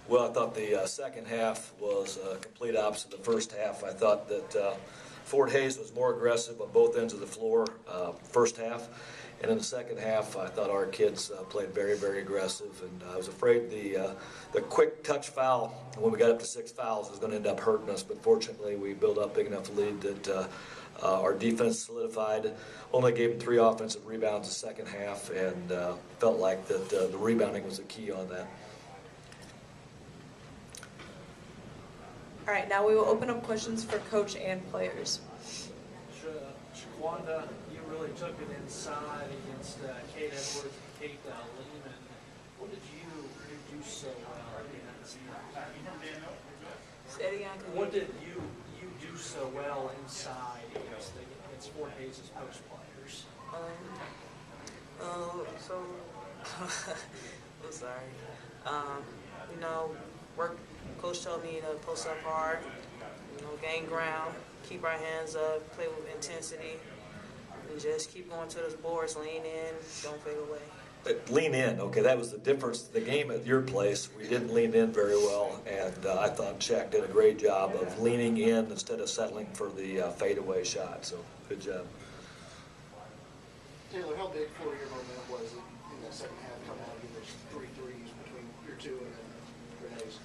Well, I thought the second half was complete opposite of the first half. I thought that Fort Hays was more aggressive on both ends of the floor first half. And in the second half, I thought our kids played very, very aggressive. And I was afraid the quick touch foul, when we got up to 6 fouls, was going to end up hurting us. But fortunately, we built up big enough lead that our defense solidified. Only gave them 3 offensive rebounds the second half, and felt like that the rebounding was the key on that. All right, now we will open up questions for coach and players. Shaquanda, you really took it inside against Kate Edwards and Kate Lehman. What did you do so well against? Say it again. What did you do so well inside against Fort Hays' post players? I'm sorry. Coach told me to post up hard, gain ground, keep our hands up, play with intensity, and just keep going to those boards, lean in, don't fade away. But lean in, okay, that was the difference. The game at your place, we didn't lean in very well, and I thought Shaq did a great job of leaning in instead of settling for the fadeaway shot, so good job. Taylor, how big for your momentum was it in that second half coming out of those 3 threes between your 2 and then Renee's?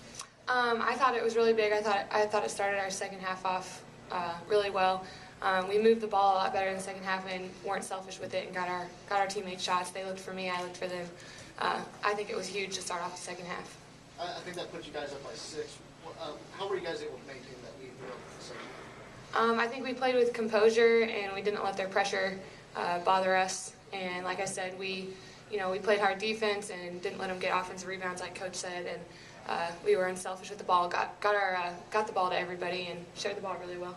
I thought it was really big. I thought it started our second half off really well. We moved the ball a lot better in the second half and weren't selfish with it and got our teammates shots. They looked for me, I looked for them. I think it was huge to start off the second half. I think that put you guys up by 6. How were you guys able to maintain that lead throughout the second half? I think we played with composure and we didn't let their pressure bother us. And like I said, we played hard defense and didn't let them get offensive rebounds, like Coach said. And we were unselfish with the ball, got the ball to everybody, and shared the ball really well.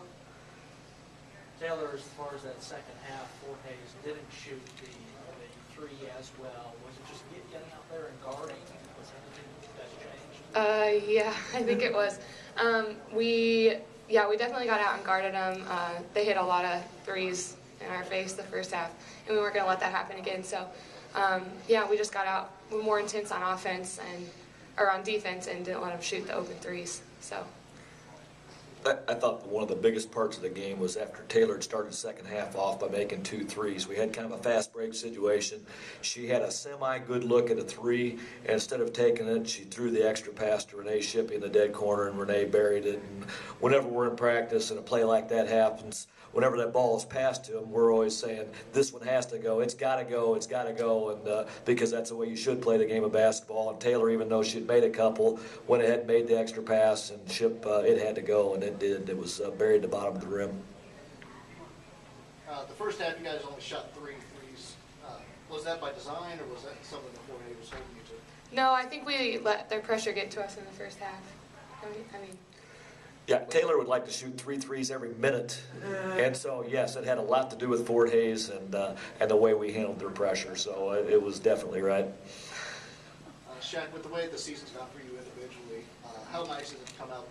Taylor, as far as that second half, Fort Hays didn't shoot the 3 as well. Was it just getting out there and guarding? Was anything that's changed? Yeah, I think it was. We definitely got out and guarded them. They hit a lot of threes in our face the first half, and we weren't going to let that happen again. So, we just got out more intense on offense or on defense and didn't let them shoot the open threes. So. I thought one of the biggest parts of the game was after Taylor had started the second half off by making 2 threes. We had kind of a fast break situation. She had a semi-good look at a 3, and instead of taking it, she threw the extra pass to Renee Shippey in the dead corner, and Renee buried it. And whenever we're in practice and a play like that happens, whenever that ball is passed to them, we're always saying, this one has to go, it's got to go, it's got to go, and because that's the way you should play the game of basketball. And Taylor, even though she'd made a couple, went ahead and made the extra pass, and it had to go, and it did. It was buried at the bottom of the rim. The first half, you guys only shot 3 threes. Was that by design, or was that something that Fort Hays was holding you to? No, I think we let their pressure get to us in the first half. Yeah, Taylor would like to shoot 3 threes every minute, and so yes, it had a lot to do with Fort Hays and the way we handled their pressure. So it was definitely right. Shaq, with the way the season's gone for you individually, how nice is it to come out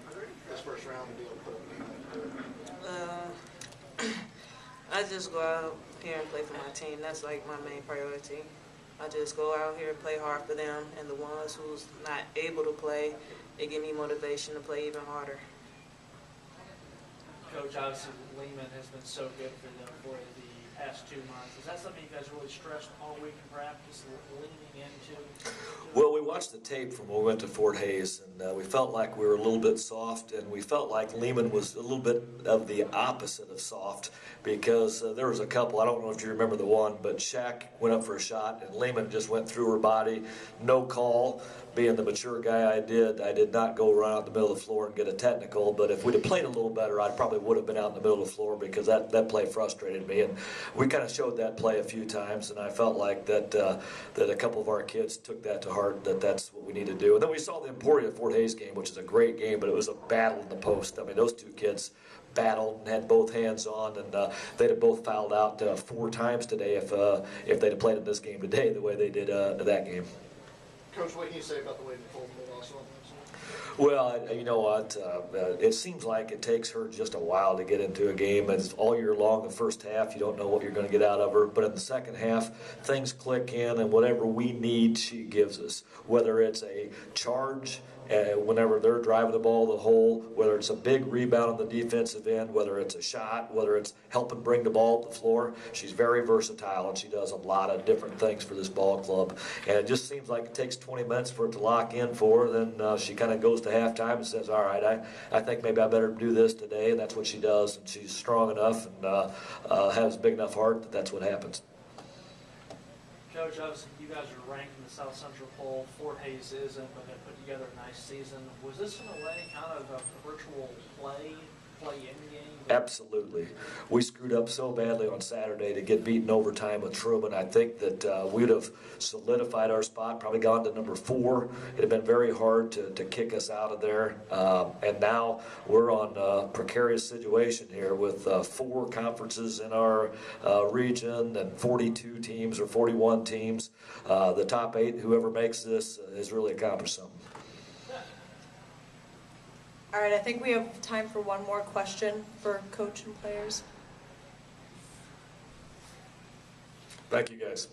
this first round and be able to put up a game like that? I just go out here and play for my team. That's like my main priority. I just go out here and play hard for them, and the ones who's not able to play, it give me motivation to play even harder. Coach, obviously Lehman has been so good for them for the past 2 months. Is that something you guys really stressed all week in practice, leaning into? Well, we watched the tape from when we went to Fort Hays, and we felt like we were a little bit soft, and we felt like Lehman was a little bit of the opposite of soft, because there was a couple, I don't know if you remember the one, but Shaq went up for a shot, and Lehman just went through her body, no call. Being the mature guy I did not go run out the middle of the floor and get a technical, but if we'd have played a little better, I probably would have been out in the middle of the floor, because that play frustrated me. And we kind of showed that play a few times, and I felt like that a couple of our kids took that to heart, that's what we need to do. And then we saw the Emporia Fort Hays game, which is a great game, but it was a battle in the post. I mean, those 2 kids battled and had both hands on, and they'd have both fouled out 4 times today if they'd have played in this game today the way they did that game. Coach, what can you say about the way Nicole played also on that? Well, you know what? It seems like it takes her just a while to get into a game. It's all year long. The first half, you don't know what you're going to get out of her. But in the second half, things click in, and whatever we need, she gives us. Whether it's a charge whenever they're driving the ball to the hole, whether it's a big rebound on the defensive end, whether it's a shot, whether it's helping bring the ball up the floor. She's very versatile, and she does a lot of different things for this ball club. And it just seems like it takes 20 minutes for it to lock in for her. Then she kind of goes to halftime and says, all right, I think maybe I better do this today, and that's what she does. And she's strong enough and has a big enough heart that that's what happens. Coach, obviously you guys are ranked in the South Central poll. Fort Hays isn't, but they put together a nice season. Was this in a way kind of a virtual play-in game? Absolutely. We screwed up so badly on Saturday to get beaten overtime with Truman. I think that we'd have solidified our spot, probably gone to number 4. It had been very hard to kick us out of there. And now we're on a precarious situation here with 4 conferences in our region and 42 teams or 41 teams. The top 8, whoever makes this, has really accomplished something. All right, I think we have time for one more question for coach and players. Thank you, guys.